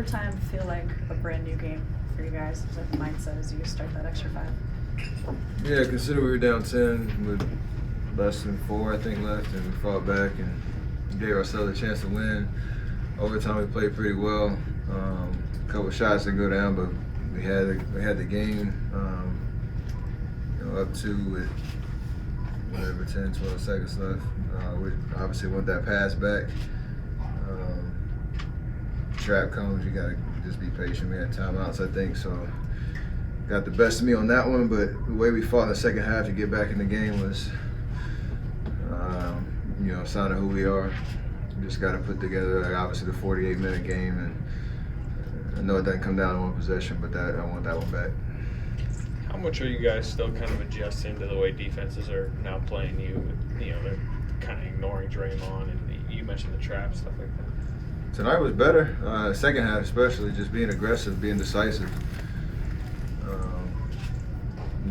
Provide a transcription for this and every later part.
overtime feel like a brand new game for you guys? Is that the mindset as you start that extra 5? Yeah, consider we were down 10 with less than 4, I think, left, and we fought back and gave ourselves a chance to win. Overtime, we played pretty well. A couple shots didn't go down, but we had the game up to with whatever 10, 12 seconds left. We obviously want that pass back. Trap comes, you gotta just be patient. We had timeouts, I think, so got the best of me on that one. But the way we fought in the second half to get back in the game was, a sign of who we are. We just got to put together, obviously, the 48-minute game, and I know it doesn't come down to one possession, but I want that one back. How much are you guys still kind of adjusting to the way defenses are now playing you? They're kind of ignoring Draymond, and you mentioned the trap, stuff like that. Tonight was better. Second half especially, just being aggressive, being decisive.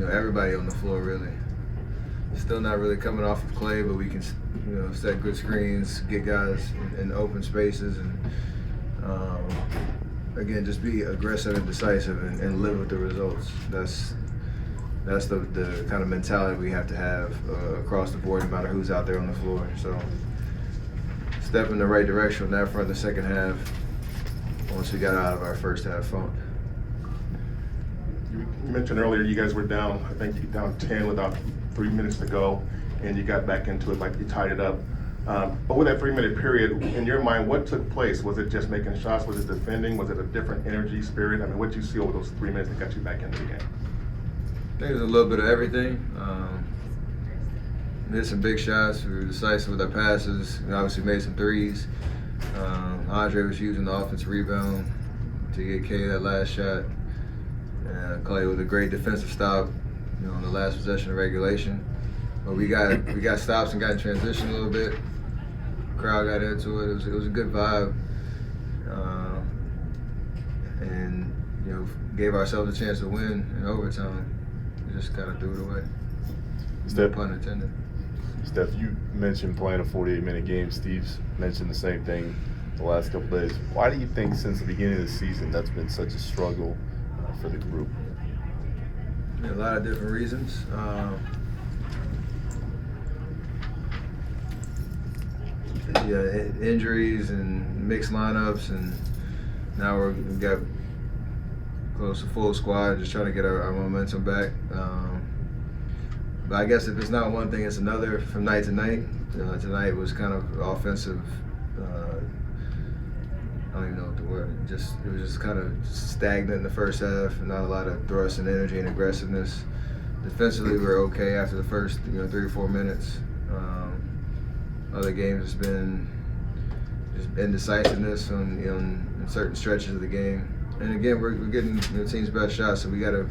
Everybody on the floor really. Still not really coming off of Clay, but we can, set good screens, get guys in open spaces, and again, just be aggressive and decisive and live with the results. That's the kind of mentality we have to have across the board, no matter who's out there on the floor. So step in the right direction on that front in the second half once we got out of our first half funk. You mentioned earlier you guys were down, I think down 10 with about 3 minutes to go, and you got back into it, like you tied it up. But with that 3-minute period, in your mind, what took place? Was it just making shots? Was it defending? Was it a different energy, spirit? I mean, what did you see over those 3 minutes that got you back into the game? I think it was a little bit of everything. We hit some big shots. We were decisive with our passes. We obviously made some threes. Andre was using the offensive rebound to get K that last shot. Clay with a great defensive stop, on the last possession of regulation. But we got stops and got in transition a little bit. Crowd got into it. It was a good vibe, and gave ourselves a chance to win in overtime. We just kind of threw it away. No pun intended. Steph, you mentioned playing a 48-minute game. Steve's mentioned the same thing the last couple days. Why do you think since the beginning of the season that's been such a struggle for the group? A lot of different reasons. Injuries and mixed lineups, and now we've got close to full squad, just trying to get our momentum back. But I guess if it's not one thing, it's another from night to night. Tonight was kind of offensive. I don't even know what the word. It was just kind of stagnant in the first half, and not a lot of thrust and energy and aggressiveness. Defensively, we were okay after the first 3 or 4 minutes. Other games has been just indecisiveness in certain stretches of the game. And again, we're getting the team's best shot, so we got to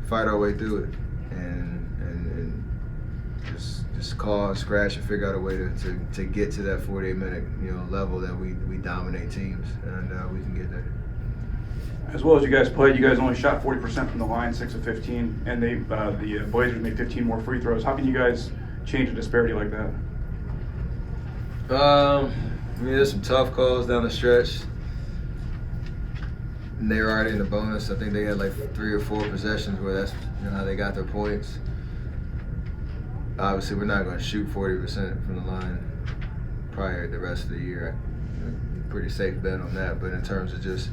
fight our way through it and just claw and scratch and figure out a way to get to that 48-minute level that we dominate teams, and we can get there. As well as you guys played, you guys only shot 40% from the line, 6 of 15, and the Blazers made 15 more free throws. How can you guys change a disparity like that? There's some tough calls down the stretch. And they were already in the bonus. I think they had like 3 or 4 possessions where that's how they got their points. Obviously, we're not going to shoot 40% from the line prior the rest of the year. Pretty safe bet on that. But in terms of just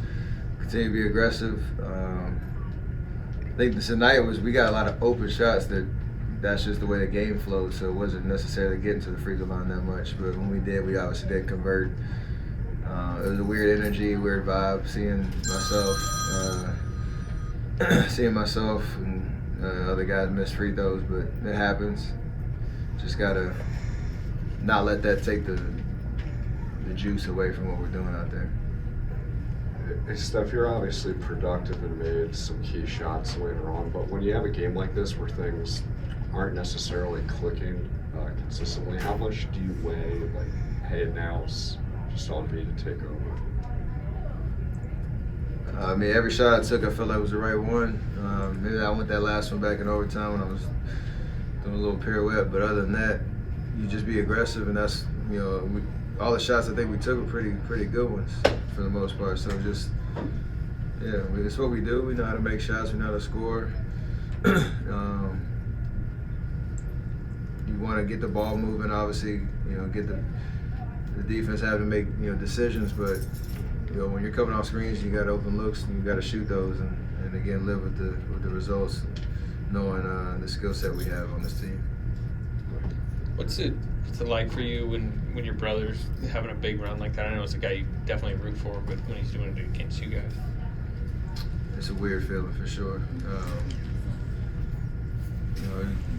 continue to be aggressive, I think tonight we got a lot of open shots that's just the way the game flowed. So it wasn't necessarily getting to the free throw line that much. But when we did, we obviously did convert. It was a weird energy, weird vibe, seeing myself and other guys miss free throws, but it happens. Just gotta not let that take the juice away from what we're doing out there. Hey Steph, you're obviously productive and made some key shots later on, but when you have a game like this where things aren't necessarily clicking consistently, how much do you weigh, like, hey, now's just on me to take over? Every shot I took, I felt like it was the right one. Maybe I went that last one back in overtime when I was doing a little pirouette, but other than that, you just be aggressive, and that's, all the shots I think we took were pretty good ones for the most part. So just, yeah, it's what we do. We know how to make shots. We know how to score. You want to get the ball moving, obviously. Get the defense having to make decisions, but when you're coming off screens, you got open looks, and you got to shoot those, and again live with the results, knowing the skill set we have on this team. What's it like for you when your brother's having a big run like that? I know it's a guy you definitely root for, but when he's doing it against you guys, it's a weird feeling for sure.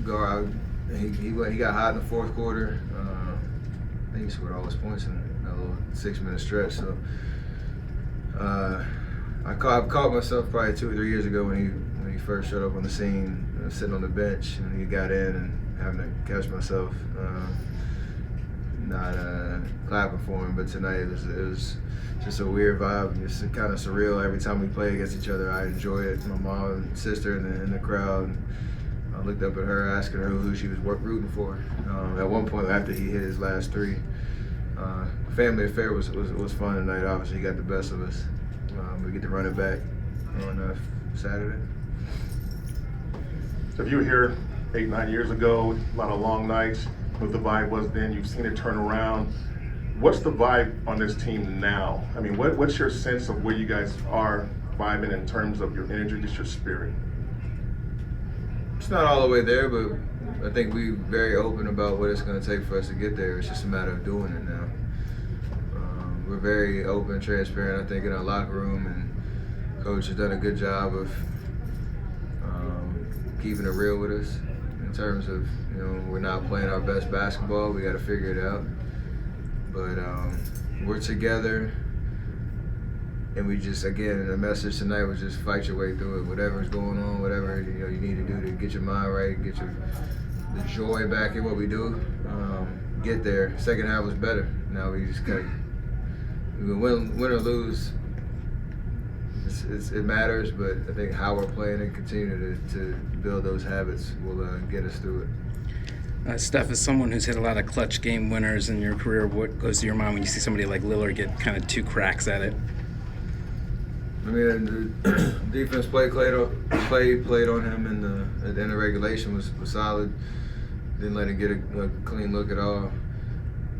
Go out. He got hot in the fourth quarter. I think he scored all his points in a little 6-minute stretch. So I caught myself probably 2 or 3 years ago when he first showed up on the scene, sitting on the bench, and he got in and having to catch myself, not clapping for him. But tonight it was just a weird vibe. It's kind of surreal. Every time we play against each other, I enjoy it. My mom and sister in the crowd. I looked up at her, asking her who she was rooting for. At one point, after he hit his last 3, family affair was fun tonight. Obviously, he got the best of us. We get to run it back on Saturday. So if you were here 8, 9 years ago, a lot of long nights, what the vibe was then, you've seen it turn around. What's the vibe on this team now? I mean, what's your sense of where you guys are vibing in terms of your energy, just your spirit? It's not all the way there, but I think we're very open about what it's going to take for us to get there. It's just a matter of doing it now. We're very open and transparent, I think, in our locker room, and Coach has done a good job of keeping it real with us in terms of, we're not playing our best basketball. We got to figure it out. But we're together. And we just, again, the message tonight was just fight your way through it. Whatever's going on, whatever you need to do to get your mind right, get the joy back in what we do, get there. Second half was better. Now we just got to win or lose. It matters, but I think how we're playing and continue to build those habits will get us through it. Steph, as someone who's hit a lot of clutch game winners in your career, what goes to your mind when you see somebody like Lillard get kind of 2 cracks at it? I mean, the defense played on him, at the end of regulation was solid. Didn't let him get a clean look at all.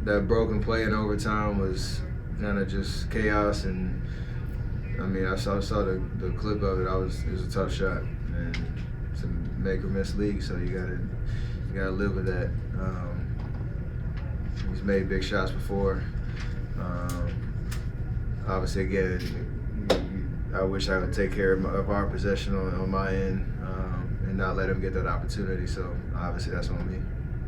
That broken play in overtime was kind of just chaos, and I mean, I saw the clip of it. It was a tough shot, and it's a make or miss league, so you gotta live with that. He's made big shots before. Obviously, again, I wish I would take care of our possession on my end and not let him get that opportunity. So obviously that's on me.